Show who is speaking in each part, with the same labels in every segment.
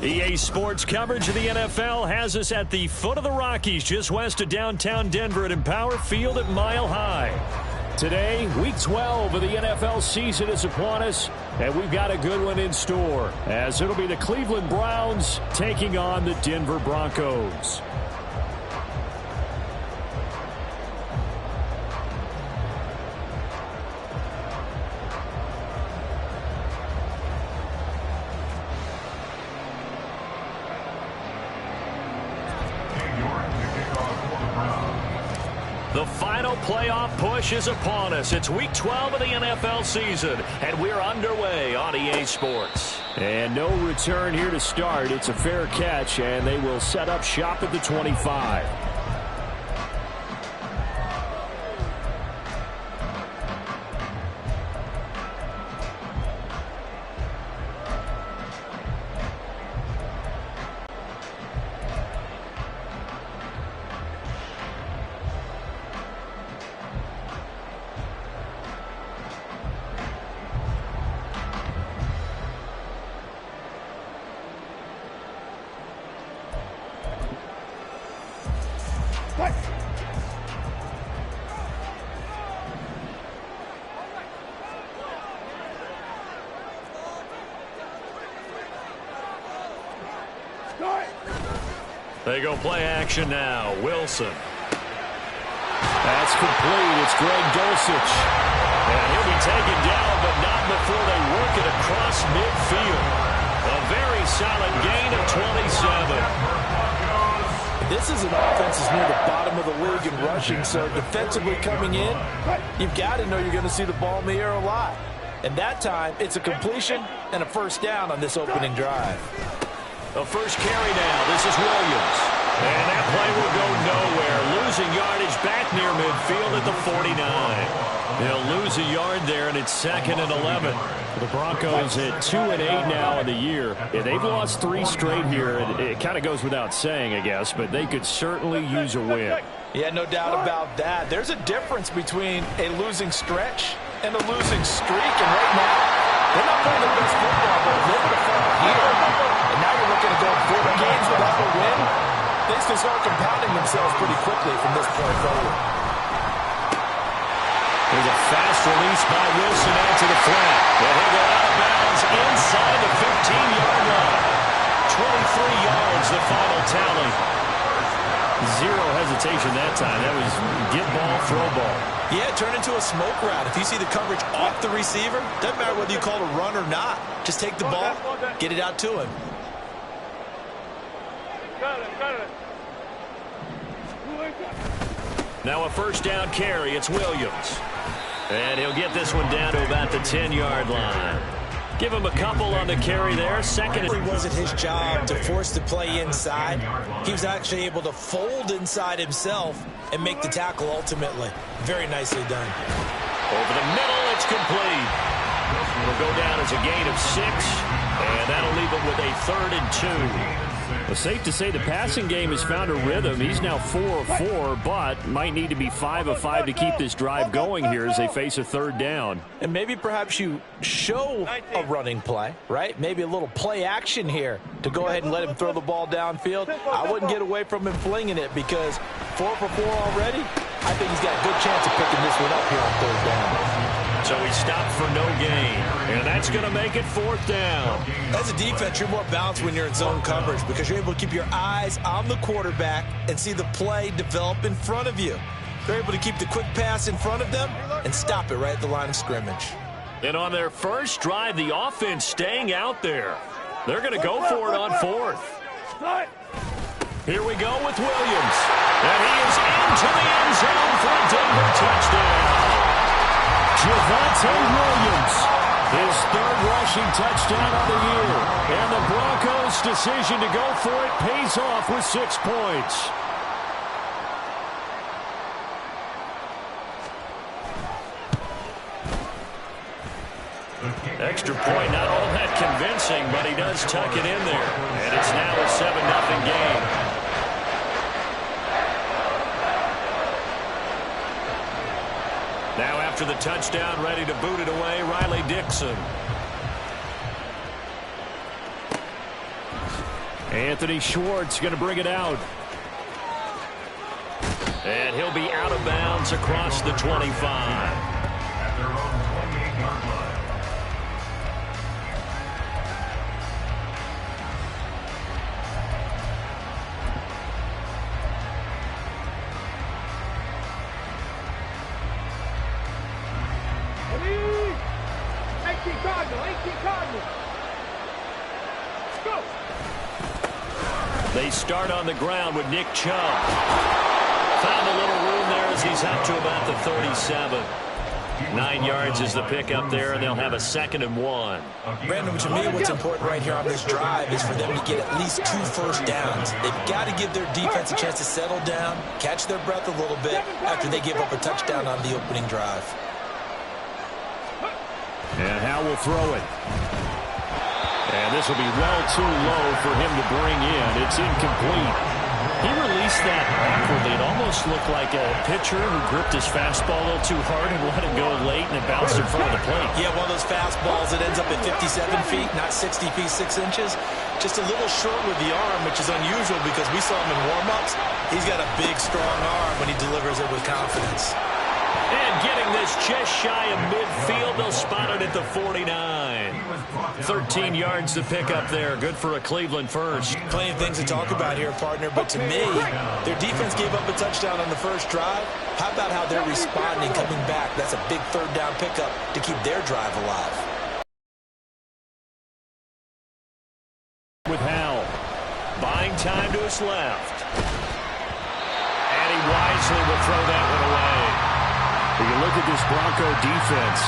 Speaker 1: EA Sports coverage of the NFL has us at the foot of the Rockies, just west of downtown Denver at Empower Field at Mile High. Today, Week 12 of the NFL season is upon us, and we've got a good one in store, as it'll be the Cleveland Browns taking on the Denver Broncos. The final playoff push is upon us. It's Week 12 of the NFL season, and we're underway on EA Sports. And no return here to start. It's a fair catch, and they will set up shop at the 25. They go play action now. Wilson. That's complete. It's Greg Dulcich. And he'll be taken down, but not before they work it across midfield. A very solid gain of 27.
Speaker 2: This is an offense that's near the bottom of the league in rushing, so defensively coming in, you've got to know you're going to see the ball in the air a lot. And that time, it's a completion and a first down on this opening drive.
Speaker 1: The first carry now. This is Williams. And that play will go nowhere. Losing yardage back near midfield at the 49. They'll lose a yard there, and it's 2nd and 11. The Broncos at 2-8 now in the year. Yeah, they've lost 3 straight here. It kind of goes without saying, I guess, but they could certainly use a win.
Speaker 2: Yeah, no doubt about that. There's a difference between a losing stretch and a losing streak, and right now, they're not playing the best football, but they're going to fall here. And now you're looking at going 4 games without a win. Things can start compounding themselves pretty quickly from this point forward.
Speaker 1: There's a fast release by Wilson out to the flat. And he'll go out of bounds inside the 15-yard line. 23 yards, the final tally. Zero hesitation that time. That was get ball, throw ball.
Speaker 3: Yeah, turn into a smoke route. If you see the coverage off the receiver, doesn't matter whether you call it a run or not. Just take the ball, get it out to him.
Speaker 1: Now a first down carry. It's Williams. And he'll get this one down to about the 10-yard line. Give him a couple on the carry there. Second.
Speaker 3: It wasn't his job to force the play inside. He was actually able to fold inside himself and make the tackle ultimately. Very nicely done.
Speaker 1: Over the middle, it's complete. It'll go down as a gain of 6, and that'll leave him with a 3rd and 2. Well, safe to say the passing game has found a rhythm. He's now 4 of 4, but might need to be 5 of 5 to keep this drive going here as they face a 3rd down.
Speaker 2: And maybe perhaps you show a running play, right? Maybe a little play action here to go ahead and let him throw the ball downfield. I wouldn't get away from him flinging it because 4 for 4 already. I think he's got a good chance of picking this one up here on 3rd down.
Speaker 1: So he stopped for no gain, and that's going to make it 4th down.
Speaker 3: As a defense, you're more balanced when you're in zone coverage because you're able to keep your eyes on the quarterback and see the play develop in front of you. They're able to keep the quick pass in front of them and stop it right at the line of scrimmage.
Speaker 1: And on their first drive, the offense staying out there. They're going to go for it on 4th. Here we go with Williams. And he is into the end zone for a Denver touchdown. Javonte Williams, his 3rd rushing touchdown of the year. And the Broncos' decision to go for it pays off with 6 points. Extra point, not all that convincing, but he does tuck it in there. And it's now a 7-0 game. Now after the touchdown, ready to boot it away, Riley Dixon. Anthony Schwartz going to bring it out. And he'll be out of bounds across the 25. They start on the ground with Nick Chubb. Found a little room there as he's up to about the 37. 9 yards is the pickup there, and they'll have a 2nd and 1.
Speaker 3: Brandon, to me, what's important right here on this drive is for them to get at least 2 first downs. They've got to give their defense a chance to settle down, catch their breath a little bit after they give up a touchdown on the opening drive.
Speaker 1: And Howe will throw it. And this will be well too low for him to bring in. It's incomplete. He released that awkwardly. It almost looked like a pitcher who gripped his fastball a little too hard and let it go late, and it bounced in front of the plate.
Speaker 3: Yeah, one of those fastballs that ends up at 57 feet, not 60 feet, 6 inches. Just a little short with the arm, which is unusual because we saw him in warm-ups. He's got a big, strong arm when he delivers it with confidence.
Speaker 1: And getting this just shy of midfield, they'll spot it at the 49. 13 yards to pick up there. Good for a Cleveland first.
Speaker 3: Plenty of things to talk about here, partner, but to me, their defense gave up a touchdown on the first drive. How about how they're responding, coming back? That's a big 3rd down pickup to keep their drive alive.
Speaker 1: With Howell. Buying time to his left. And he wisely will throw that one away. You can look at this Bronco defense.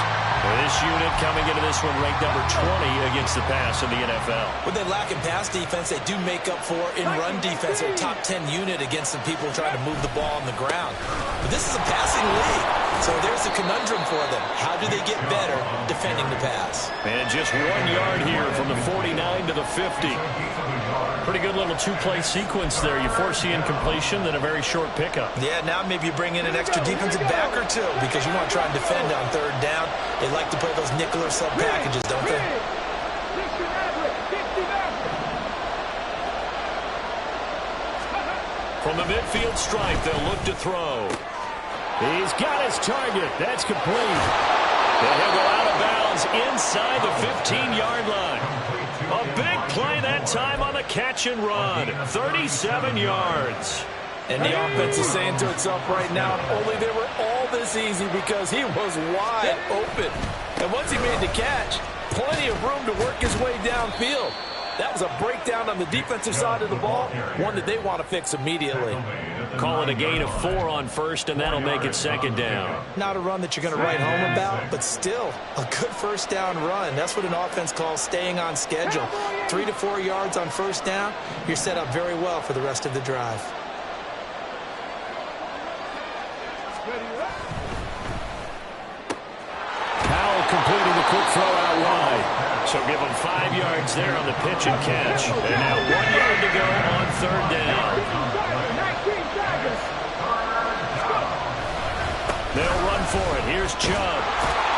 Speaker 1: This unit coming into this one ranked number 20 against the pass in the NFL.
Speaker 3: When they lack in pass defense, they do make up for in run defense. They're a top 10 unit against some people trying to move the ball on the ground. But this is a passing league, so there's a conundrum for them. How do they get better defending the pass?
Speaker 1: And just 1 yard here from the 49 to the 50. Pretty good little 2-play sequence there. You force the incompletion, then a very short pickup.
Speaker 3: Yeah, now maybe you bring in an extra defensive back or two because you want to try and defend on 3rd down. They like to play those nickel or sub packages, don't they?
Speaker 1: From the midfield stripe, they'll look to throw. He's got his target. That's complete. And he'll go out of bounds inside the 15-yard line. A big play that time on the catch and run. 37 yards.
Speaker 2: And the offense is saying to itself right now, only they were all this easy because he was wide open. And once he made the catch, plenty of room to work his way downfield. That was a breakdown on the defensive side of the ball, one that they want to fix immediately.
Speaker 1: Call it a gain of 4 on first, and that'll make it 2nd down.
Speaker 3: Not a run that you're going to write home about, but still a good 1st down run. That's what an offense calls staying on schedule. 3 to 4 yards on 1st down, you're set up very well for the rest of the drive.
Speaker 1: Powell completing the quick throw out wide. So give them 5 yards there on the pitch and catch. And now 1 yard to go on 3rd down. They'll run for it. Here's Chubb.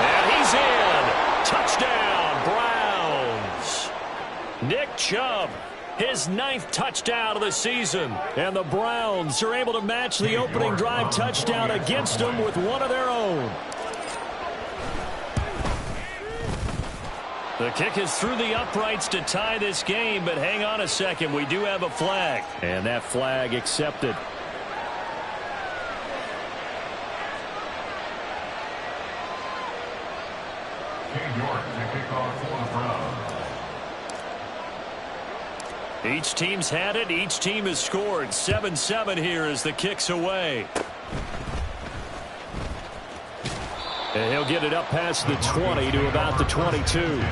Speaker 1: And he's in. Touchdown, Browns. Nick Chubb, his 9th touchdown of the season. And the Browns are able to match the opening drive touchdown against them with one of their own. The kick is through the uprights to tie this game, but hang on a second. We do have a flag. And that flag accepted. Each team's had it. Each team has scored. 7-7 here as the kick's away. And he'll get it up past the 20 to about the 22.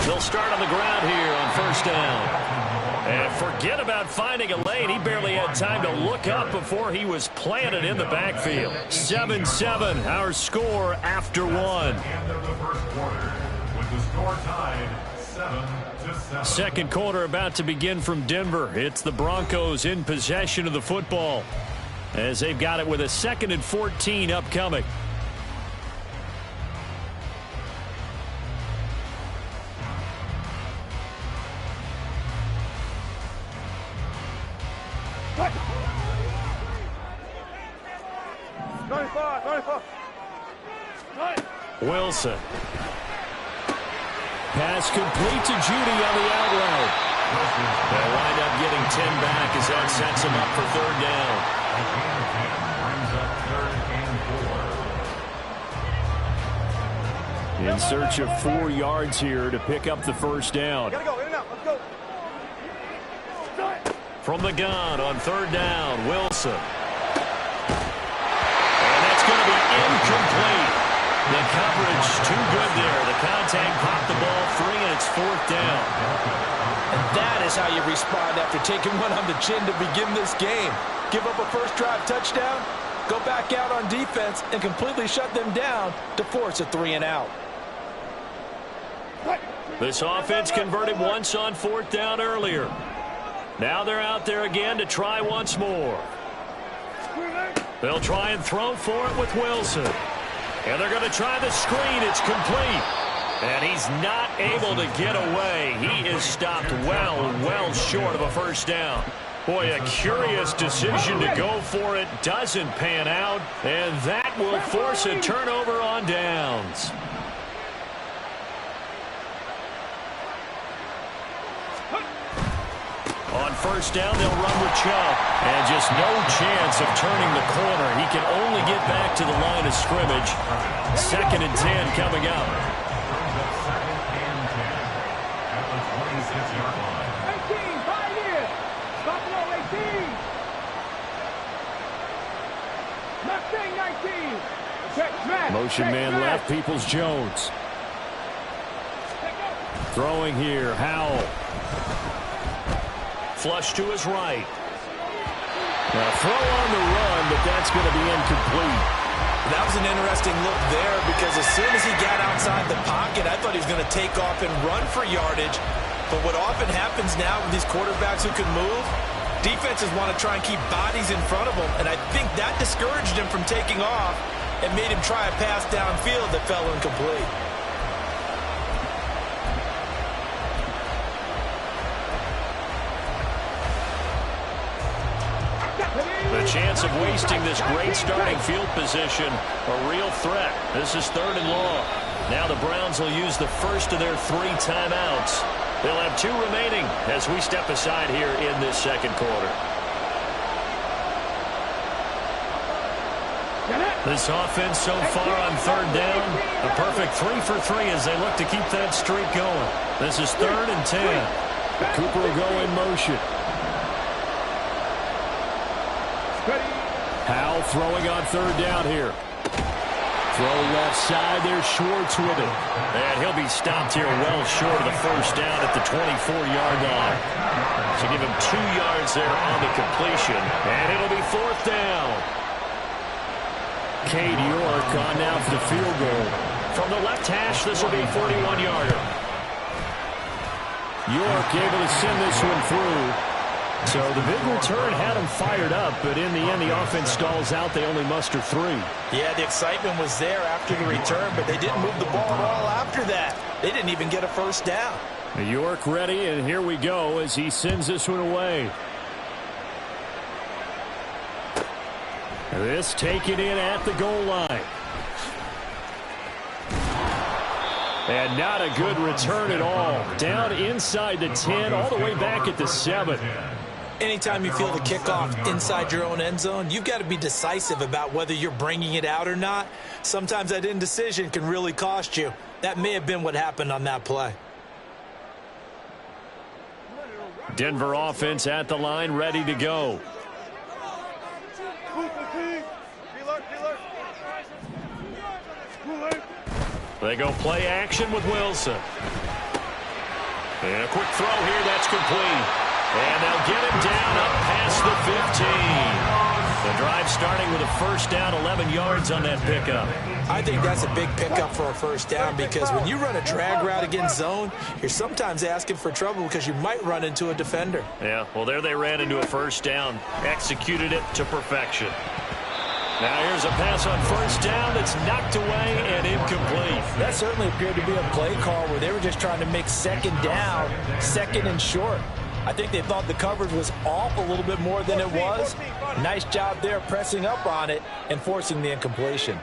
Speaker 1: They'll start on the ground here on 1st down. And forget about finding a lane. He barely had time to look up before he was planted in the backfield. 7-7, our score after one. Second quarter about to begin from Denver. It's the Broncos in possession of the football as they've got it with a 2nd and 14 upcoming. Wilson. Pass complete to Judy on the out route. They'll wind up getting 10 back as that sets him up for 3rd down. In search of 4 yards here to pick up the 1st down.
Speaker 4: Gotta go, in and out, let's go.
Speaker 1: From the gun on 3rd down, Wilson. And that's going to be incomplete. The coverage too good there. The contact popped the ball free, and it's 4th down.
Speaker 2: And that is how you respond after taking one on the chin to begin this game. Give up a first drive touchdown, go back out on defense, and completely shut them down to force a 3 and out.
Speaker 1: This offense converted once on 4th down earlier. Now they're out there again to try once more. They'll try and throw for it with Wilson. And they're going to try the screen. It's complete. And he's not able to get away. He is stopped well short of a 1st down. Boy, a curious decision to go for it. Doesn't pan out. And that will force a turnover on downs. On 1st down, they'll run with Chubb. And just no chance of turning the corner. He can only get back to the line of scrimmage. 2nd and 10 coming up.
Speaker 4: 18, 5 years. Buffalo 18. Mustang 19. Check smash.
Speaker 1: Motion
Speaker 4: Check
Speaker 1: man
Speaker 4: smash.
Speaker 1: left, Peoples-Jones. Throwing here, Howell. Flush to his right. Now throw on the run, but that's going to be incomplete.
Speaker 3: That was an interesting look there because as soon as he got outside the pocket, I thought he was going to take off and run for yardage. But what often happens now with these quarterbacks who can move, defenses want to try and keep bodies in front of them, and I think that discouraged him from taking off and made him try a pass downfield that fell incomplete.
Speaker 1: The chance of wasting this great starting field position, a real threat. This is 3rd and long. Now the Browns will use the first of their 3 timeouts. They'll have 2 remaining as we step aside here in this 2nd quarter. This offense so far on 3rd down, a perfect 3 for 3 as they look to keep that streak going. This is 3rd and 10. Cooper will go in motion. Howell throwing on 3rd down here. Throw left side. There's Schwartz with it. And he'll be stopped here well short of the 1st down at the 24-yard line. So give him 2 yards there on the completion. And it'll be 4th down. Cade York on now for the field goal. From the left hash, this will be a 41-yarder. York able to send this one through. So the big return had them fired up, but in the end, the offense stalls out. They only muster 3.
Speaker 3: Yeah, the excitement was there after the return, but they didn't move the ball at all after that. They didn't even get a 1st down.
Speaker 1: York ready, and here we go as he sends this one away. This taken in at the goal line. And not a good return at all. Down inside the 10, all the way back at the 7.
Speaker 3: Anytime you feel the kickoff inside your own end zone, you've got to be decisive about whether you're bringing it out or not. Sometimes that indecision can really cost you. That may have been what happened on that play.
Speaker 1: Denver offense at the line, ready to go. They go play action with Wilson. And a quick throw here, that's complete. And they'll get him down up past the 15. The drive starting with a first down, 11 yards on that pickup.
Speaker 3: I think that's a big pickup for a first down because when you run a drag route against zone, you're sometimes asking for trouble because you might run into a defender.
Speaker 1: Yeah, well, there they ran into a first down, executed it to perfection. Now here's a pass on first down that's knocked away and incomplete.
Speaker 2: That certainly appeared to be a play call where they were just trying to make second down, second and short. I think they thought the coverage was off a little bit more than it was. Nice job there pressing up on it and forcing the incompletion.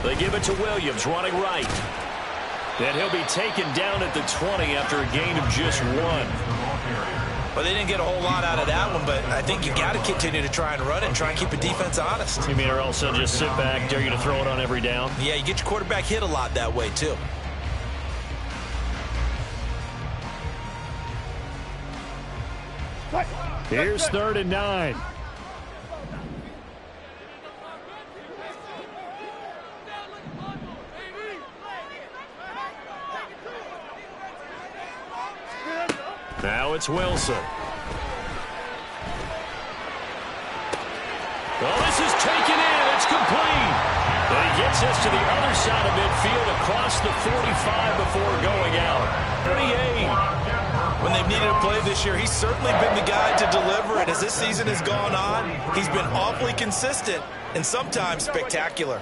Speaker 1: They give it to Williams, running right. And he'll be taken down at the 20 after a gain of just 1.
Speaker 3: Well, they didn't get a whole lot out of that one, but I think you got to continue to try and run it and try and keep the defense honest.
Speaker 1: You mean or else they'll just sit back, dare you to throw it on every down?
Speaker 3: Yeah, you get your quarterback hit a lot that way, too.
Speaker 1: Here's 3rd and 9. Now it's Wilson. Well, this is taken in. It's complete. And he gets us to the other side of midfield across the 45 before going out. 38.
Speaker 3: When they've needed a play this year, he's certainly been the guy to deliver it. As this season has gone on, he's been awfully consistent and sometimes spectacular.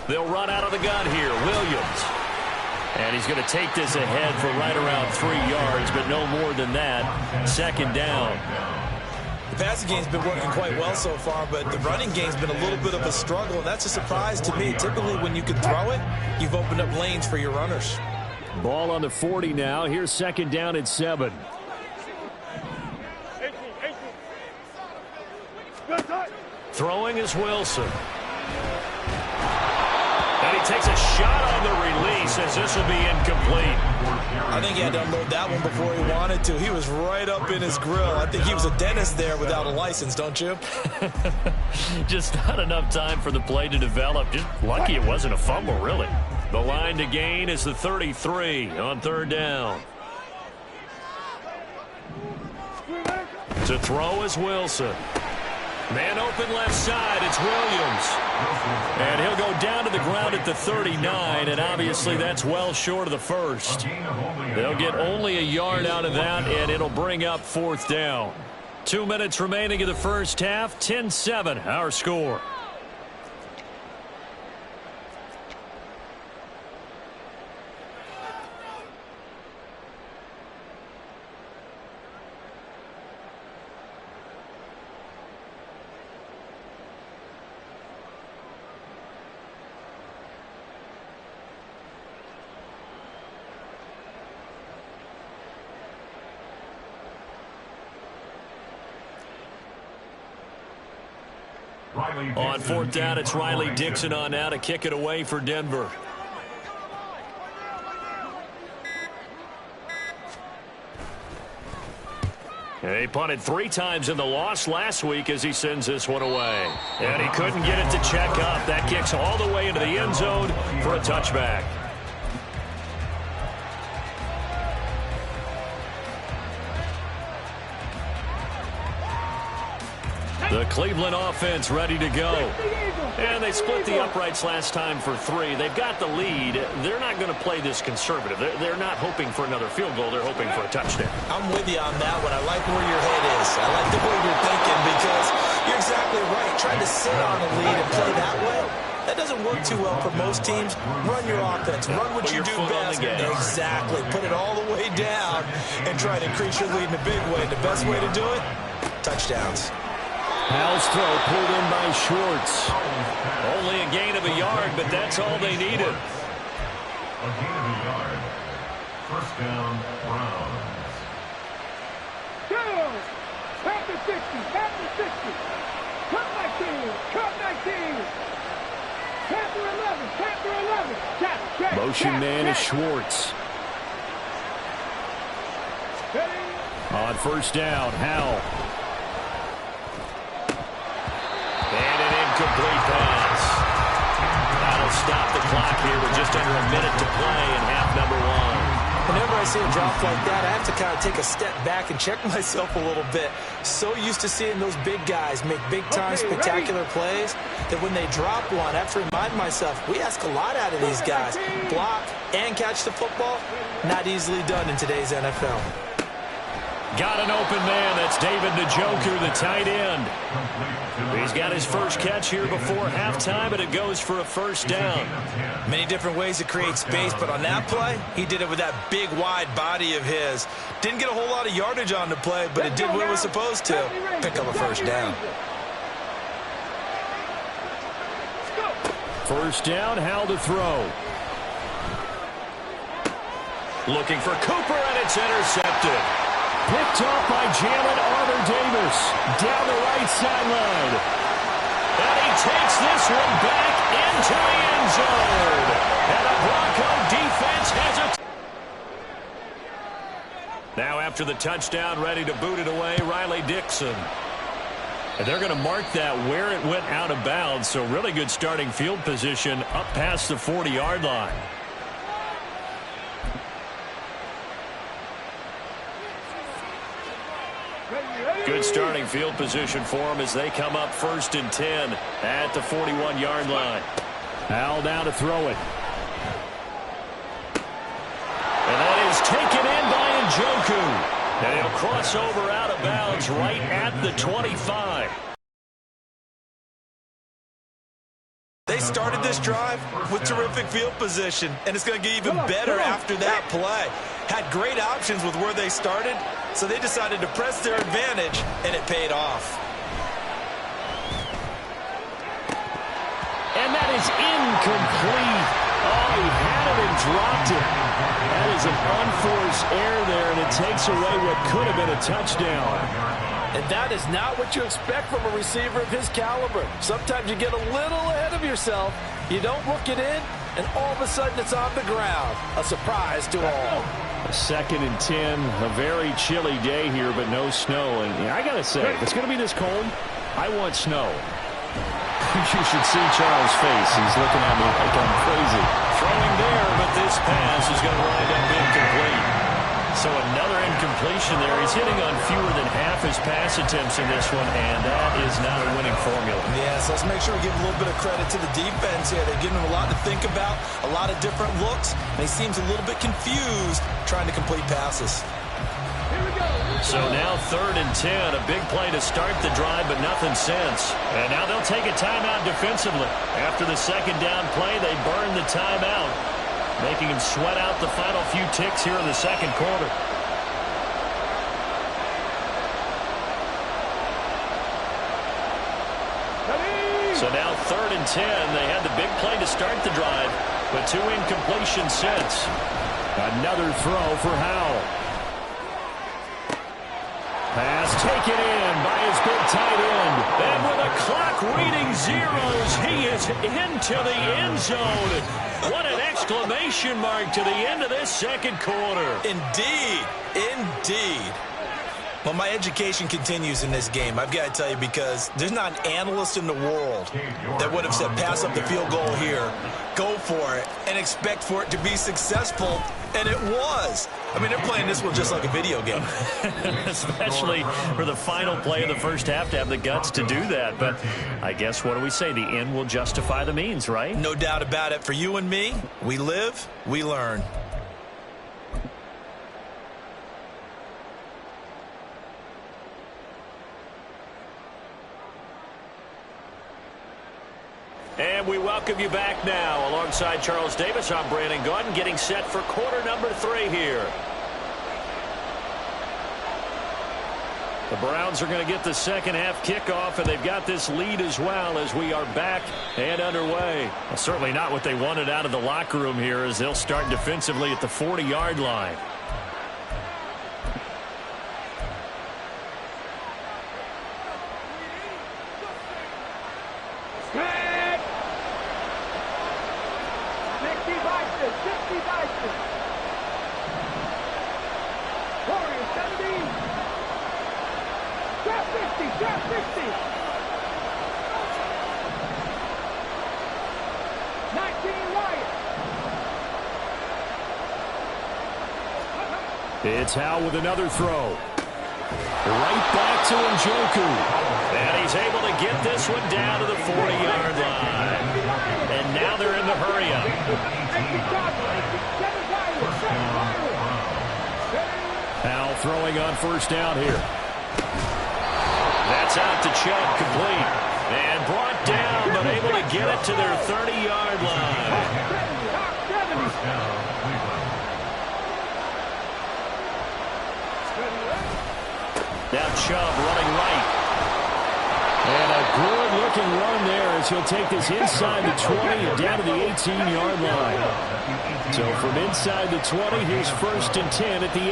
Speaker 1: They'll run out of the gun here. Williams. And he's going to take this ahead for right around 3 yards, but no more than that. 2nd down.
Speaker 3: The passing game's been working quite well so far, but the running game's been a little bit of a struggle, and that's a surprise to me. Typically, when you can throw it, you've opened up lanes for your runners.
Speaker 1: Ball on the 40 now. Here's 2nd down at 7. Throwing is Wilson. And he takes a shot on the release as this will be incomplete.
Speaker 3: I think he had to unload that one before he wanted to. He was right up in his grill. I think he was a dentist there without a license, don't you?
Speaker 1: Just not enough time for the play to develop. Just lucky it wasn't a fumble, really. The line to gain is the 33 on 3rd down. To throw is Wilson. Man open left side, it's Williams. And he'll go down to the ground at the 39, and obviously that's well short of the first. They'll get only a yard out of that, and it'll bring up 4th down. 2 minutes remaining in the first half, 10-7 our score. On 4th down, it's Riley Dixon on now to kick it away for Denver. And he punted 3 times in the loss last week as he sends this one away. And he couldn't get it to check up. That kicks all the way into the end zone for a touchback. The Cleveland offense ready to go. And they split the uprights last time for 3. They've got the lead. They're not going to play this conservative. They're not hoping for another field goal. They're hoping for a touchdown.
Speaker 3: I'm with you on that one. I like where your head is. I like the way you're thinking because you're exactly right. Trying to sit on a lead and play that way, that doesn't work too well for most teams. Run your offense. Run what you do best. Exactly. Put it all the way down and try to increase your lead in a big way. The best way to do it, touchdowns.
Speaker 1: Powell's throw pulled in by Schwartz. Only a gain of a yard, but that's all they needed.
Speaker 5: A gain of a yard. First down, Browns.
Speaker 4: Down. Past the 60. Past the 60. Cut 19. Cut 19. Panther 11. Panther 11. Check.
Speaker 1: Motion man is Schwartz. On first down, Howell. And an incomplete pass. minute to play in half number one.
Speaker 3: Whenever I see a drop like that, I have to kind of take a step back and check myself a little bit. So used to seeing those big guys make big-time spectacular plays that when they drop one, I have to remind myself, we ask a lot out of these guys. Block and catch the football, not easily done in today's NFL.
Speaker 1: Got an open man. That's David Njoku, the tight end. He's got his first catch here before halftime, and it goes for a first down.
Speaker 3: Many different ways to create space, but on that play, he did it with that big, wide body of his. Didn't get a whole lot of yardage on the play, but it did what it was supposed to. Pick up a first down.
Speaker 1: First down, Howell to throw. Looking for Cooper, and it's intercepted. Picked off by Jalen Armour-Davis down the right sideline. And he takes this one back into the end zone. And the Bronco defense has it. Now after the touchdown, ready to boot it away, Riley Dixon. And they're going to mark that where it went out of bounds. So really good starting field position up past the 40-yard line. Good starting field position for them as they come up 1st and 10 at the 41-yard line. Howell down to throw it. And that is taken in by Njoku. And he'll cross over out of bounds right at the 25.
Speaker 3: They started this drive with terrific field position, and it's going to get even better after that play. Had great options with where they started, so they decided to press their advantage, and it paid off.
Speaker 1: And that is incomplete. Oh, he had it and dropped it. That is an unforced error there, and it takes away what could have been a touchdown.
Speaker 2: And that is not what you expect from a receiver of his caliber. Sometimes you get a little ahead of yourself, you don't look it in, and all of a sudden it's on the ground. A surprise to all.
Speaker 1: A 2nd and 10, a very chilly day here, but no snow. And I got to say, if it's going to be this cold, I want snow. You should see Charles' face. He's looking at me like I'm crazy. Throwing there, but this pass is going to wind up incomplete. So another incompletion there. He's hitting on fewer than half his pass attempts in this one, and that is not a winning formula.
Speaker 3: Yes, let's make sure we give a little bit of credit to the defense here. They're giving him a lot to think about, a lot of different looks, and he seems a little bit confused trying to complete passes.
Speaker 1: So now 3rd and 10, a big play to start the drive, but nothing since. And now they'll take a timeout defensively. After the 2nd down play, they burn the timeout, making him sweat out the final few ticks here in the 2nd quarter. So now 3rd and 10. They had the big play to start the drive, but 2 incompletions since. Another throw for Howell. Pass taken in by his big tight end. And with a clock reading zeros, he is into the end zone. What an exclamation mark to the end of this 2nd quarter.
Speaker 3: Indeed. Indeed. Well, my education continues in this game, I've got to tell you, because there's not an analyst in the world that would have said pass up the field goal here, go for it, and expect for it to be successful, and it was. I mean, they're playing this one just like a video game.
Speaker 1: Especially for the final play of the first half to have the guts to do that. But I guess, what do we say? The end will justify the means, right?
Speaker 3: No doubt about it. For you and me, we live, we learn.
Speaker 1: And we welcome you back now. Alongside Charles Davis, I'm Brandon Gaudin, getting set for quarter number 3 here. The Browns are going to get the 2nd half kickoff, and they've got this lead as well as we are back and underway. Well, certainly not what they wanted out of the locker room here, as they'll start defensively at the 40-yard line. It's Howe with another throw. Right back to Njoku. And he's able to get this one down to the 40-yard line. And now they're in the hurry-up. Howe throwing on first down here. That's out to Chubb, complete. And brought down, but able to get it to their 30-yard line.
Speaker 5: First down, Cleveland.
Speaker 1: Now Chubb running right. And a good-looking run there as he'll take this inside the 20 and down to the 18-yard line. So from inside the 20, here's 1st and 10 at the 18.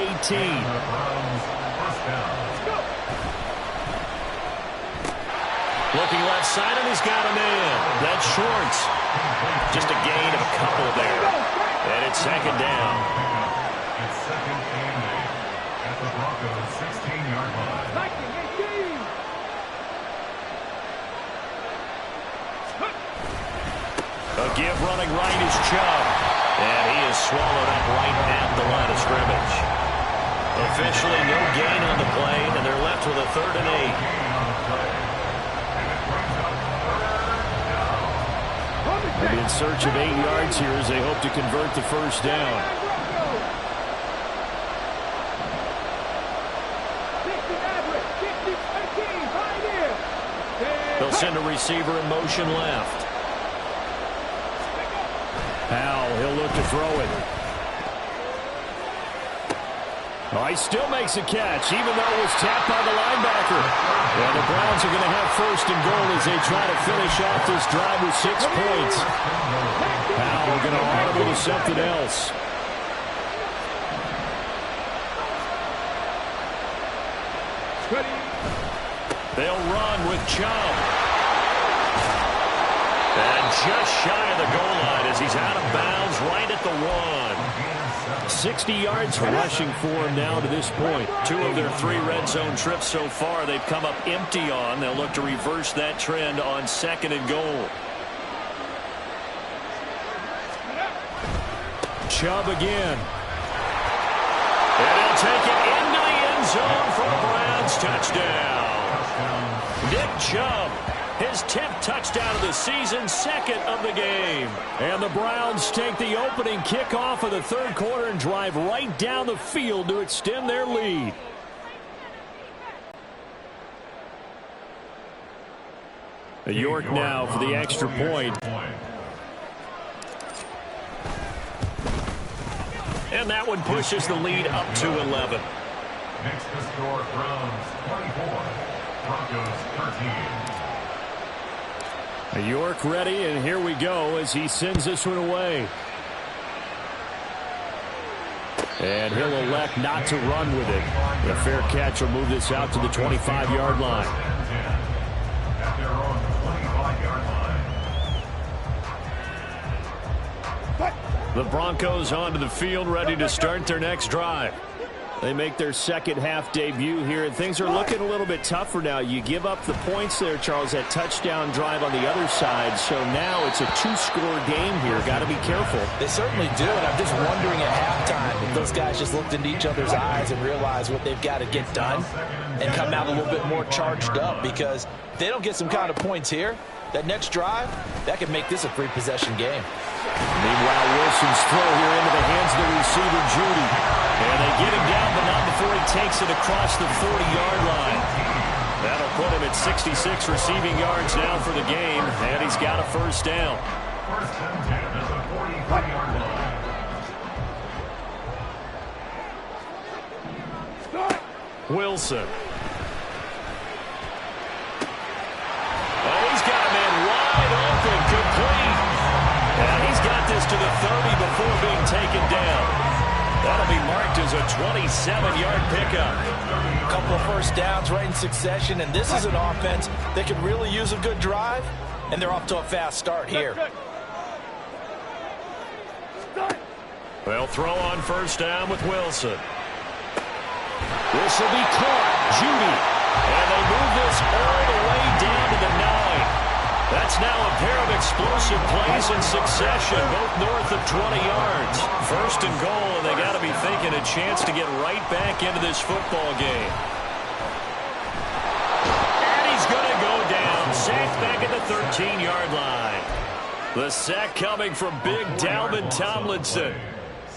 Speaker 1: Looking left side, and he's got a man. That's Schwartz. Just a gain of a couple there. And it's 2nd down.
Speaker 5: It's 2nd and 8 at the Broncos' 16-yard line.
Speaker 1: A give running right is Chubb. And he is swallowed up right at the line of scrimmage. Officially no gain on the play, and they're left with a 3rd and 8. They'll be in search of 8 yards here as they hope to convert the first down. They'll send a receiver in motion left. Howe, he'll look to throw it. Oh, he still makes a catch, even though it was tapped by the linebacker. And the Browns are going to have 1st and goal as they try to finish off this drive with 6 points. Howe going to audible to something else. They'll run with Chubb. And just shy of the goal line as he's out of bounds right at the 1. 60 yards rushing for him now to this point. 2 of their 3 red zone trips so far they've come up empty on. They'll look to reverse that trend on 2nd and goal. Chubb again. And he'll take it into the end zone for a Browns touchdown. Nick Chubb, his 10th touchdown of the season, 2nd of the game. And the Browns take the opening kickoff of the 3rd quarter and drive right down the field to extend their lead. York now for the extra point. And that one pushes the lead up to 11.
Speaker 5: Next to score, Browns 24, Broncos 13.
Speaker 1: York ready, and here we go as he sends this one away. And he'll elect not to run with it. A fair catch will move this out to the 25-yard line.
Speaker 5: At their own 25-yard line.
Speaker 1: The Broncos onto the field, ready to start their next drive. They make their second half debut here, and things are looking a little bit tougher now. You give up the points there, Charles, that touchdown drive on the other side. So now it's a 2-score game here. Got to be careful.
Speaker 2: They certainly do, and I'm just wondering at halftime if those guys just looked into each other's eyes and realized what they've got to get done and come out a little bit more charged up, because if they don't get some kind of points here, that next drive, that could make this a 3-possession game.
Speaker 1: Meanwhile, Wilson's throw here into the hands of the receiver, Judy. And they get him down, but not before he takes it across the 40-yard line. That'll put him at 66 receiving yards now for the game, and he's got a first down.
Speaker 5: First and 10 at the 43-yard line.
Speaker 1: Wilson. Oh, he's got a man wide open, complete. And he's got this to the 30 before being taken down. That'll be marked as a 27-yard pickup.
Speaker 2: A couple of first downs right in succession, and this is an offense that could really use a good drive, and they're off to a fast start here.
Speaker 1: They'll throw on first down with Wilson. This will be caught. Judy. And they move this all the way down to the 9. That's now a pair of explosive plays in succession, both north of 20 yards. First and goal, and they got to be thinking a chance to get right back into this football game. And he's going to go down, sacked back at the 13-yard line. The sack coming from big Dalvin Tomlinson.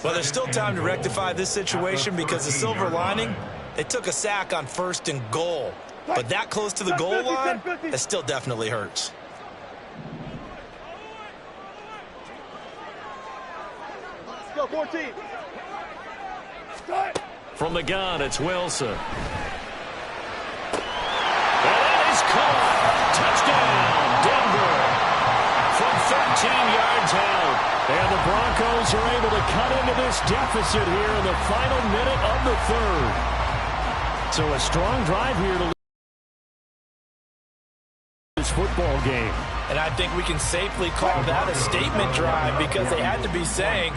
Speaker 3: Well, there's still time to rectify this situation because the silver lining, they took a sack on first and goal. But that close to the goal line, that still definitely hurts.
Speaker 4: Let's go, 14.
Speaker 1: From the gun, it's Wilson. And that is caught. Touchdown, Denver. From 13 yards out. And the Broncos are able to cut into this deficit here in the final minute of the third. So a strong drive here to this football game.
Speaker 2: And I think we can safely call that a statement drive because they had to be saying,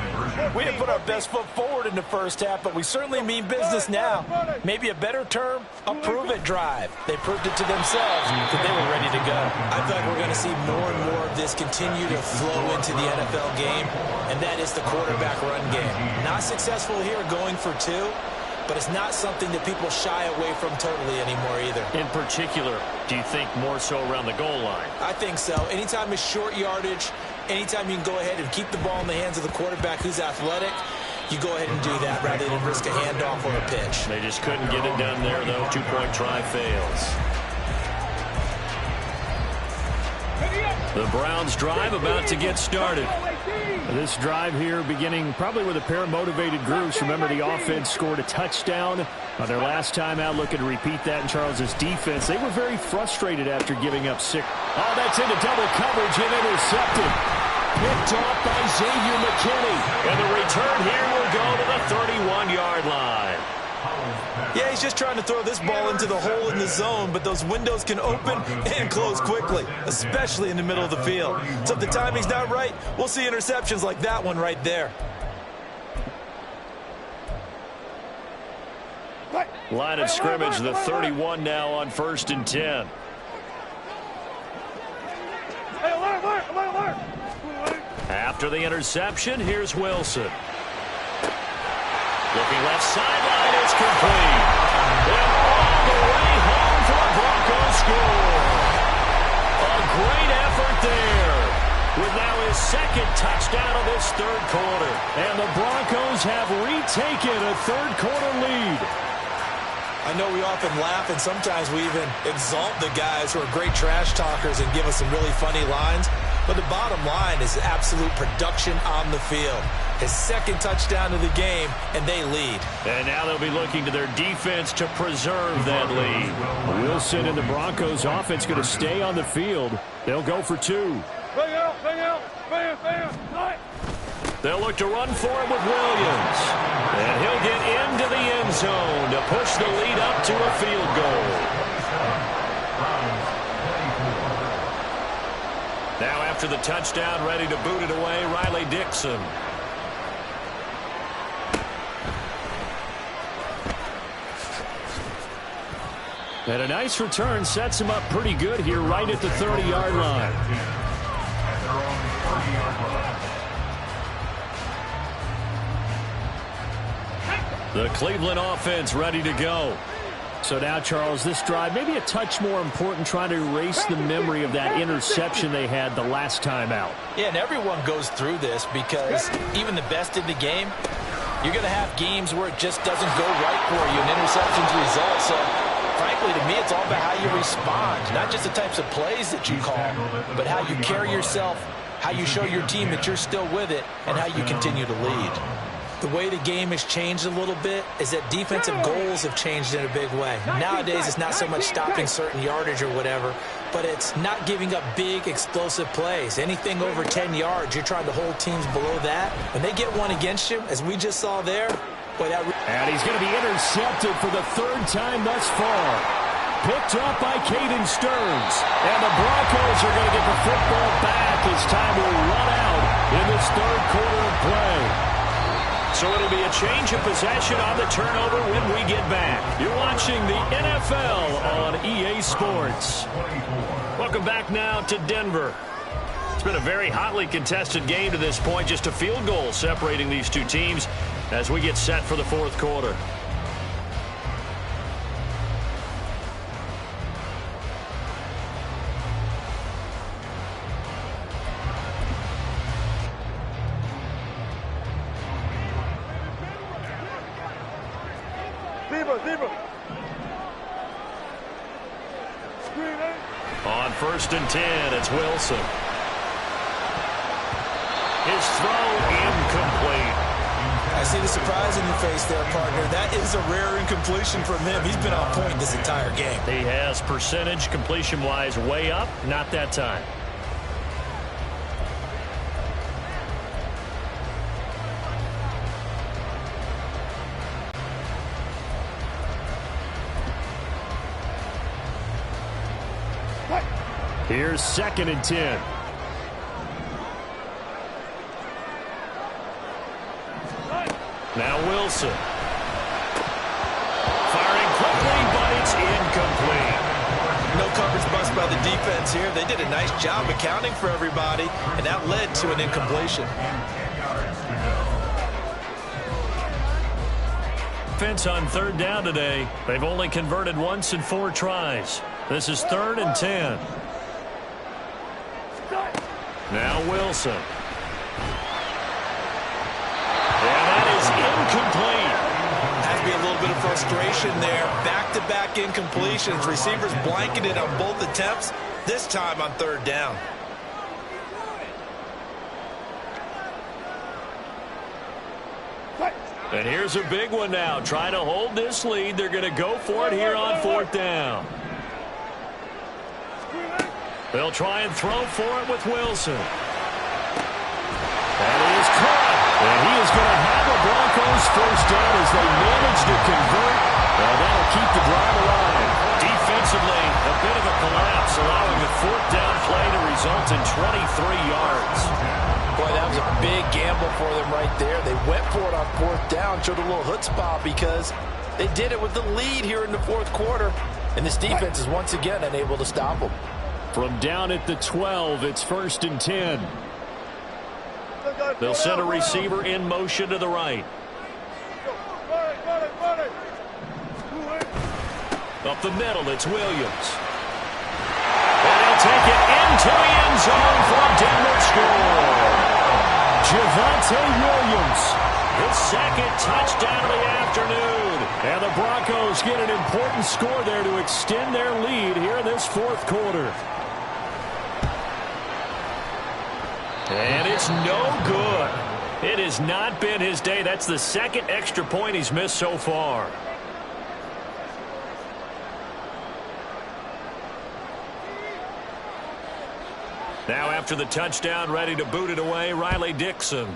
Speaker 2: we didn't put our best foot forward in the first half, but we certainly mean business now. Maybe a better term, a prove-it drive. They proved it to themselves that they were ready to go.
Speaker 3: I feel like we're going to see more and more of this continue to flow into the NFL game, and that is the quarterback run game. Not successful here going for two, but it's not something that people shy away from totally anymore either.
Speaker 1: In particular, do you think more so around the goal line?
Speaker 3: I think so. Anytime it's short yardage, anytime you can go ahead and keep the ball in the hands of the quarterback who's athletic, you go ahead and do that rather than risk a handoff or a pitch.
Speaker 1: They just couldn't get it done there, though. Two-point try fails. The Browns drive about to get started.
Speaker 6: This drive here beginning probably with a pair of motivated groups. Remember, the offense scored a touchdown on their last time out, looking to repeat that in Charles's defense. They were very frustrated after giving up 6.
Speaker 1: Oh, that's into double coverage and intercepted. Picked off by Xavier McKinney. And the return here will go to the 31-yard line.
Speaker 3: Yeah, he's just trying to throw this ball into the hole in the zone, but those windows can open and close quickly, especially in the middle of the field. So if the timing's not right, we'll see interceptions like that one right there.
Speaker 1: Line of scrimmage, the 31 now on 1st and 10. After the interception, here's Wilson. Looking left sideline, it's complete. And all the way home for a Broncos score. A great effort there. With now his second touchdown of this third quarter.
Speaker 6: And the Broncos have retaken a third-quarter lead.
Speaker 3: I know we often laugh, and sometimes we even exalt the guys who are great trash talkers and give us some really funny lines. But the bottom line is absolute production on the field. His second touchdown of the game, and they lead.
Speaker 1: And now they'll be looking to their defense to preserve that lead.
Speaker 6: Wilson and the Broncos offense going to stay on the field. They'll go for 2.
Speaker 4: Bang out, bam.
Speaker 1: They'll look to run for it with Williams. And he'll get into the end zone to push the lead up to a field goal. Now after the touchdown, ready to boot it away, Riley Dixon.
Speaker 6: And a nice return sets him up pretty good here right at the 30-yard line.
Speaker 1: The Cleveland offense ready to go.
Speaker 6: So now, Charles, this drive maybe a touch more important, trying to erase the memory of that interception they had the last time out.
Speaker 2: Yeah, and everyone goes through this because even the best in the game, you're going to have games where it just doesn't go right for you and interceptions result. So, frankly, to me, it's all about how you respond, not just the types of plays that you call, but how you carry yourself, how you show your team that you're still with it, and how you continue to lead.
Speaker 3: The way the game has changed a little bit is that defensive goals have changed in a big way. Nowadays, it's not so much stopping certain yardage or whatever, but it's not giving up big, explosive plays. Anything over 10 yards, you're trying to hold teams below that. When they get one against you, as we just saw there, boy, that...
Speaker 6: And he's going to be intercepted for the third time thus far. Picked up by Caden Stearns. And the Broncos are going to get the football back as time will run out in this third quarter of play.
Speaker 1: So it'll be a change of possession on the turnover when we get back. You're watching the NFL on EA Sports. Welcome back now to Denver. It's been a very hotly contested game to this point. Just a field goal separating these two teams as we get set for the fourth quarter. On 1st and 10, it's Wilson. His throw incomplete.
Speaker 3: I see the surprise in your face there, partner. That is a rare incompletion from him. He's been on point this entire game.
Speaker 1: He has percentage completion-wise way up, not that time.
Speaker 6: Here's 2nd and 10.
Speaker 1: Now Wilson. Firing quickly, but it's incomplete.
Speaker 3: No coverage bust by the defense here. They did a nice job accounting for everybody, and that led to an incompletion.
Speaker 1: Defense on 3rd down today. They've only converted once in 4 tries. This is 3rd and 10. Now Wilson. And that is incomplete.
Speaker 3: Has to be a little bit of frustration there. Back-to-back incompletions. Receivers blanketed on both attempts, this time on 3rd down.
Speaker 1: And here's a big one now. Trying to hold this lead. They're going to go for it here on 4th down. They'll try and throw for it with Wilson. And he is caught. And he is going to have a Broncos 1st down as they manage to convert. And that'll keep the drive alive. Defensively, a bit of a collapse, allowing the 4th down play to result in 23 yards.
Speaker 2: Boy, that was a big gamble for them right there. They went for it on 4th down, showed a little chutzpah because they did it with the lead here in the 4th quarter. And this defense is once again unable to stop them.
Speaker 6: From down at the 12, it's 1st and 10.
Speaker 1: They'll send a receiver in motion to the right. Up the middle, it's Williams. And he'll take it into the end zone for a Denver score. Javonte Williams, his 2nd touchdown of the afternoon. And the Broncos get an important score there to extend their lead here in this 4th quarter. And it's no good. It has not been his day. That's the 2nd extra point he's missed so far. Now after the touchdown, ready to boot it away, Riley Dixon.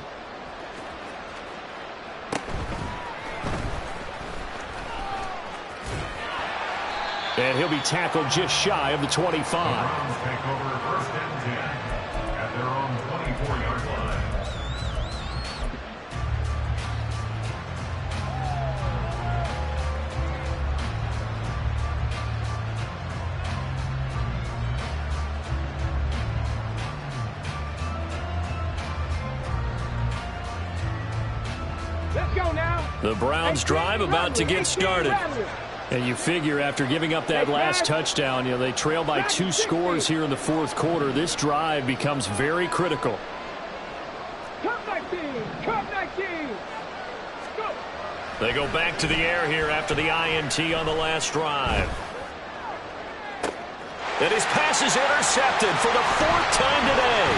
Speaker 6: And he'll be tackled just shy of the 25.
Speaker 5: Browns take over 1st and 10 at their own 24-yard line.
Speaker 4: Let's go now.
Speaker 1: The Browns drive about to get started.
Speaker 6: And you figure after giving up that last touchdown, they trail by 2 scores here in the 4th quarter. This drive becomes very critical.
Speaker 1: They go back to the air here after the INT on the last drive. And his pass is intercepted for the 4th time today.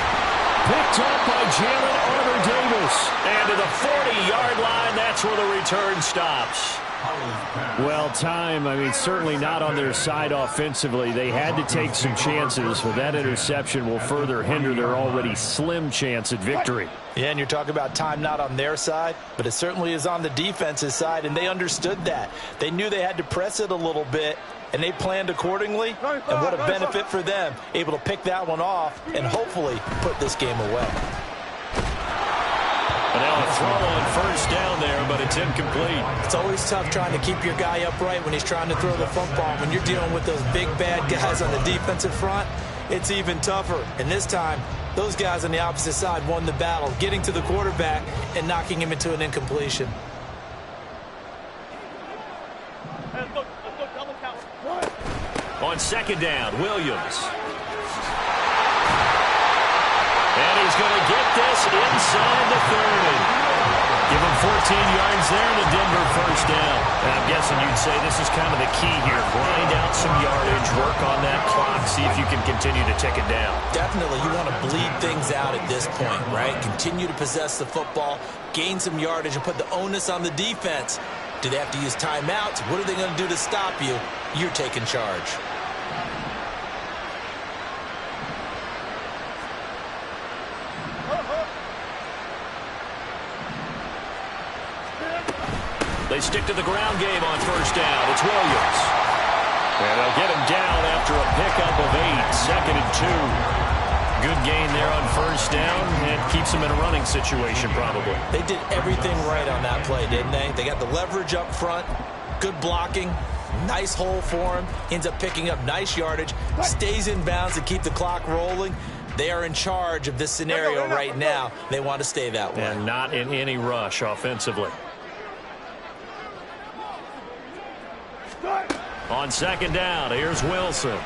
Speaker 1: Picked up by Jalen Armour-Davis. And to the 40-yard line, that's where the return stops.
Speaker 6: Well, certainly not on their side offensively. They had to take some chances, but that interception will further hinder their already slim chance at victory.
Speaker 2: Yeah, and you're talking about time not on their side, but it certainly is on the defense's side, and they understood that. They knew they had to press it a little bit, and they planned accordingly, and what a benefit for them, able to pick that one off and hopefully put this game away.
Speaker 1: And now a throw on first down there, but it's incomplete.
Speaker 3: It's always tough trying to keep your guy upright when he's trying to throw the football. When you're dealing with those big, bad guys on the defensive front, it's even tougher. And this time, those guys on the opposite side won the battle, getting to the quarterback and knocking him into an incompletion.
Speaker 1: On second down, Williams. And he's going to get this inside the 30. Give him 14 yards there and a Denver first down. And I'm guessing you'd say this is kind of the key here. Grind out some yardage, work on that clock, see if you can continue to tick it down.
Speaker 3: Definitely, you want to bleed things out at this point, right? Continue to possess the football, gain some yardage, and put the onus on the defense. Do they have to use timeouts? What are they going to do to stop you? You're taking charge.
Speaker 1: They stick to the ground game on first down. It's Williams. And they'll get him down after a pickup of 8, second and 2. Good gain there on first down, and keeps him in a running situation probably.
Speaker 3: They did everything right on that play, didn't they? They got the leverage up front, good blocking, nice hole for him, ends up picking up nice yardage, stays in bounds to keep the clock rolling. They are in charge of this scenario right now. They want to stay that way.
Speaker 1: And not in any rush offensively. On second down, here's Wilson.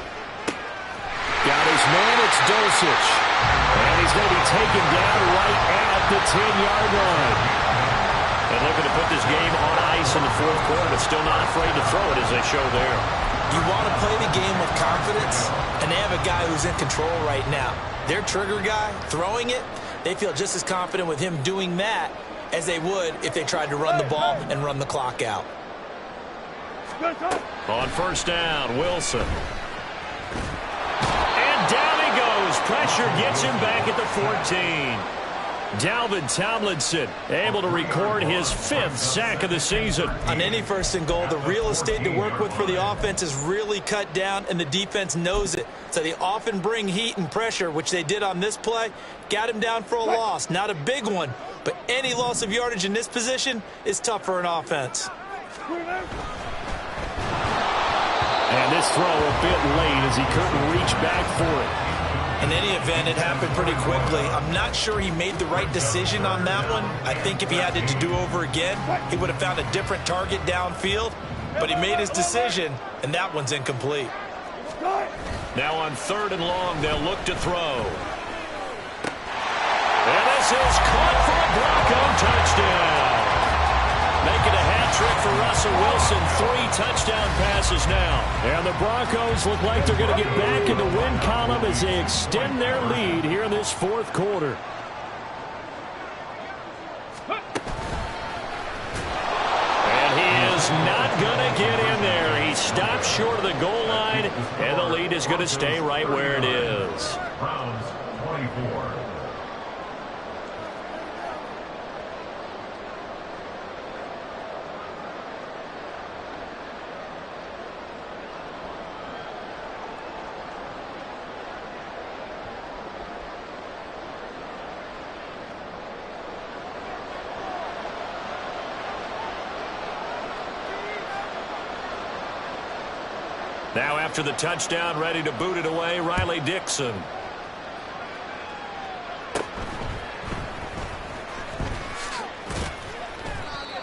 Speaker 1: Got his man, it's Dosich. And he's going to be taken down right at the 10-yard line. And looking to put this game on ice in the fourth quarter, but still not afraid to throw it as they show there.
Speaker 3: You want to play the game with confidence, and they have a guy who's in control right now. Their trigger guy, throwing it, they feel just as confident with him doing that as they would if they tried to run the ball and run the clock out.
Speaker 1: On first down, Wilson. And down he goes. Pressure gets him back at the 14. Dalvin Tomlinson able to record his 5th sack of the season.
Speaker 3: On any first and goal, the real estate to work with for the offense is really cut down, and the defense knows it. So they often bring heat and pressure, which they did on this play. Got him down for a loss. Not a big one, but any loss of yardage in this position is tough for an offense.
Speaker 6: And this throw a bit late as he couldn't reach back for it.
Speaker 3: In any event, it happened pretty quickly. I'm not sure he made the right decision on that one. I think if he had it to do over again, he would have found a different target downfield. But he made his decision, and that one's incomplete.
Speaker 1: Now on third and long, they'll look to throw. And this is caught for a Bronco touchdown. Making a hat trick for Russell Wilson. 3 touchdown passes now.
Speaker 6: And the Broncos look like they're going to get back in the win column as they extend their lead here in this fourth quarter.
Speaker 1: And he is not going to get in there. He stops short of the goal line, and the lead is going to stay right where it is.
Speaker 5: Browns 24.
Speaker 1: Now after the touchdown, ready to boot it away, Riley Dixon.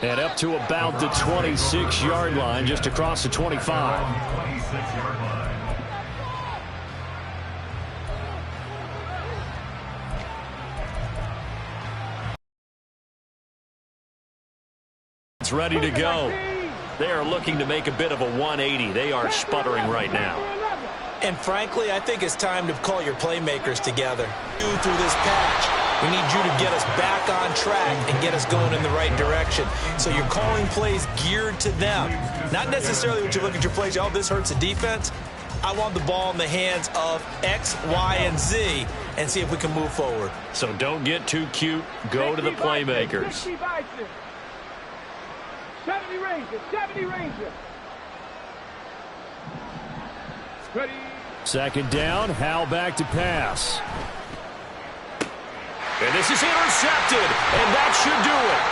Speaker 6: And up to about the 26-yard line, just across the 25.
Speaker 5: 26-yard line.
Speaker 1: It's ready to go. They are looking to make a bit of a 180. They are sputtering right now.
Speaker 3: And frankly, I think it's time to call your playmakers together. Through this patch, we need you to get us back on track and get us going in the right direction. So you're calling plays geared to them. Not necessarily when you look at your plays, oh, this hurts the defense. I want the ball in the hands of X, Y, and Z and see if we can move forward.
Speaker 1: So don't get too cute. Go to the playmakers.
Speaker 4: 70 Ranger, 70 Ranger. Ready.
Speaker 6: Second down, Howell back to pass.
Speaker 1: And this is intercepted, and that should do it.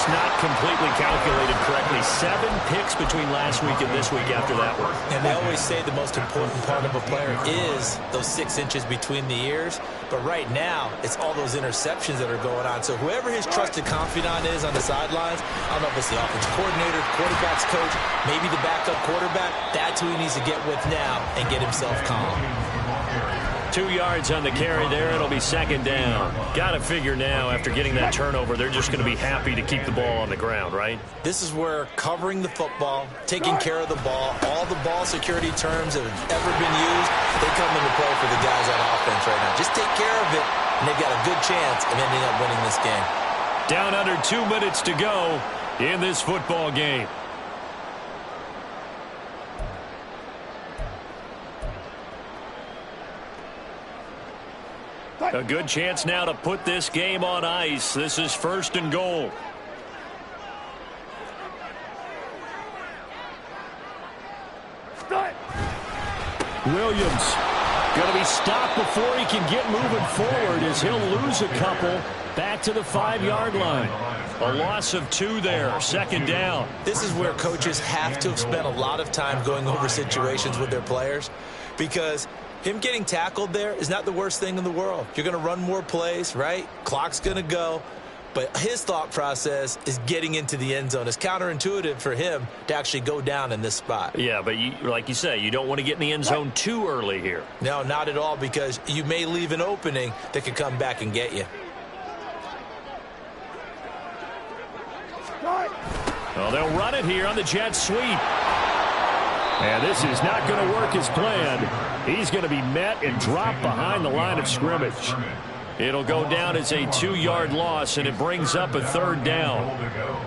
Speaker 1: just not completely calculated correctly. 7 picks between last week and this week after that one.
Speaker 3: And they always say the most important part of a player is those 6 inches between the ears. But right now, it's all those interceptions that are going on. So whoever his trusted confidant is on the sidelines, I don't know if it's the offensive coordinator, quarterback's coach, maybe the backup quarterback, that's who he needs to get with now and get himself calm.
Speaker 1: 2 yards on the carry there. It'll be second down. Got to figure now, after getting that turnover, they're just going to be happy to keep the ball on the ground, right?
Speaker 3: This is where covering the football, taking care of the ball, all the ball security terms that have ever been used, they come into play for the guys on offense right now. Just take care of it, and they've got a good chance of ending up winning this game.
Speaker 1: Down under 2 minutes to go in this football game. A good chance now to put this game on ice. This is 1st and goal. Williams going to be stopped before he can get moving forward as he'll lose a couple back to the 5-yard line. A loss of 2 there, second down.
Speaker 3: This is where coaches have to have spent a lot of time going over situations with their players, because him getting tackled there is not the worst thing in the world. You're going to run more plays, right? Clock's going to go. But his thought process is getting into the end zone. It's counterintuitive for him to actually go down in this spot.
Speaker 1: Yeah, but like you say, you don't want to get in the end zone too early here.
Speaker 3: No, not at all, because you may leave an opening that could come back and get you.
Speaker 1: Well, they'll run it here on the jet sweep. And this is not going to work as planned. He's going to be met and dropped behind the line of scrimmage. It'll go down as a 2-yard loss, and it brings up a 3rd down.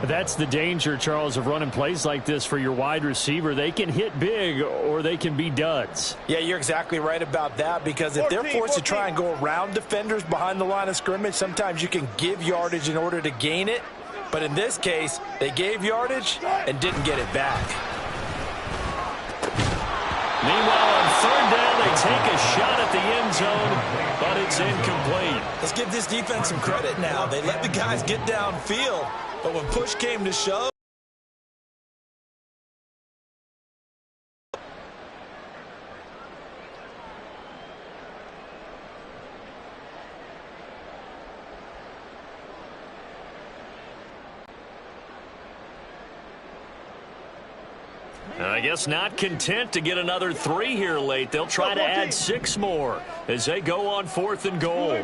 Speaker 6: That's the danger, Charles, of running plays like this for your wide receiver. They can hit big or they can be duds.
Speaker 2: Yeah, you're exactly right about that, because if they're forced to try and go around defenders behind the line of scrimmage, sometimes you can give yardage in order to gain it. But in this case, they gave yardage and didn't get it back.
Speaker 1: Meanwhile, on 3rd down, they take a shot at the end zone, but it's incomplete.
Speaker 3: Let's give this defense some credit now. They let the guys get downfield, but when push came to shove,
Speaker 1: I guess not content to get another 3 here late. They'll try to add 6 more as they go on 4th and goal.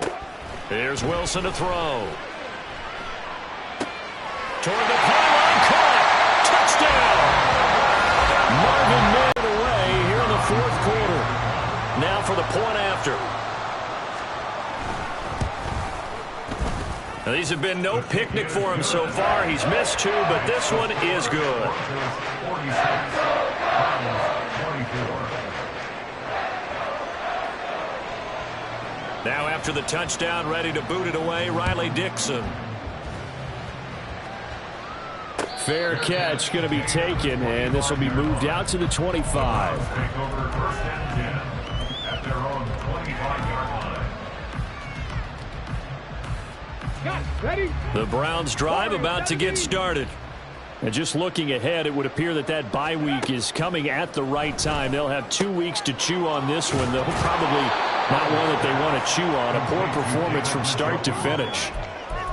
Speaker 1: Here's Wilson to throw. Toward the pylon, caught. Touchdown! Marvin made it away here in the 4th quarter. Now for the point after. Now, these have been no picnic for him so far. He's missed 2, but this one is good. Now after the touchdown, ready to boot it away, Riley Dixon.
Speaker 6: Fair catch going to be taken, and this will be moved out to the 25.
Speaker 5: Take over 1st and 10 at their own 25-yard line.
Speaker 4: Ready?
Speaker 1: The Browns drive about to get started.
Speaker 6: And just looking ahead, it would appear that that bye week is coming at the right time. They'll have 2 weeks to chew on this one. They'll probably not one that they want to chew on. A poor performance from start to finish.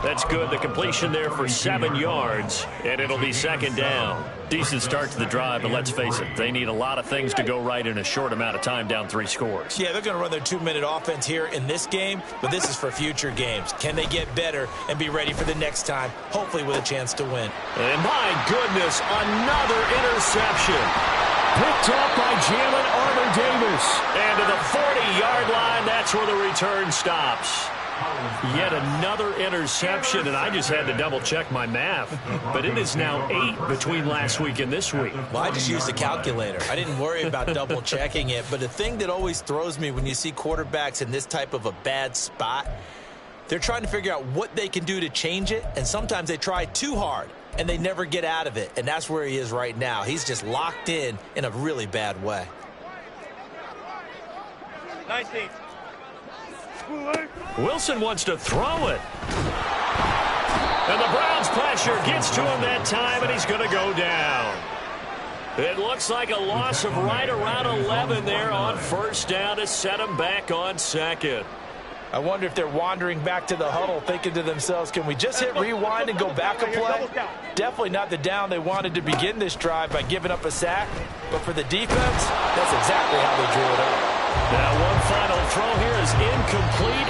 Speaker 1: That's good. The completion there for 7 yards, and it'll be second down. Decent start to the drive, but let's face it, they need a lot of things to go right in a short amount of time, down 3 scores.
Speaker 3: Yeah, they're going to run their 2-minute offense here in this game, but this is for future games. Can they get better and be ready for the next time, hopefully with a chance to win?
Speaker 1: And my goodness, another interception.
Speaker 6: Picked up by Jalen Armour-Davis.
Speaker 1: And to the 40-yard line, that's where the return stops. Yet another interception, and I just had to double-check my math. But it is now 8 between last week and this week.
Speaker 3: Well, I just used a calculator. I didn't worry about double-checking it. But the thing that always throws me when you see quarterbacks in this type of a bad spot, they're trying to figure out what they can do to change it, and sometimes they try too hard, and they never get out of it. And that's where he is right now. He's just locked in a really bad way.
Speaker 4: 19.
Speaker 1: Wilson wants to throw it. And the Browns' pressure gets to him that time, and he's going to go down. It looks like a loss of right around 11 there on first down to set him back on second.
Speaker 2: I wonder if they're wandering back to the huddle thinking to themselves, can we just hit rewind and go back a play? Definitely not the down they wanted to begin this drive by giving up a sack. But for the defense, that's exactly how they drew it up.
Speaker 1: Now one final throw here is incomplete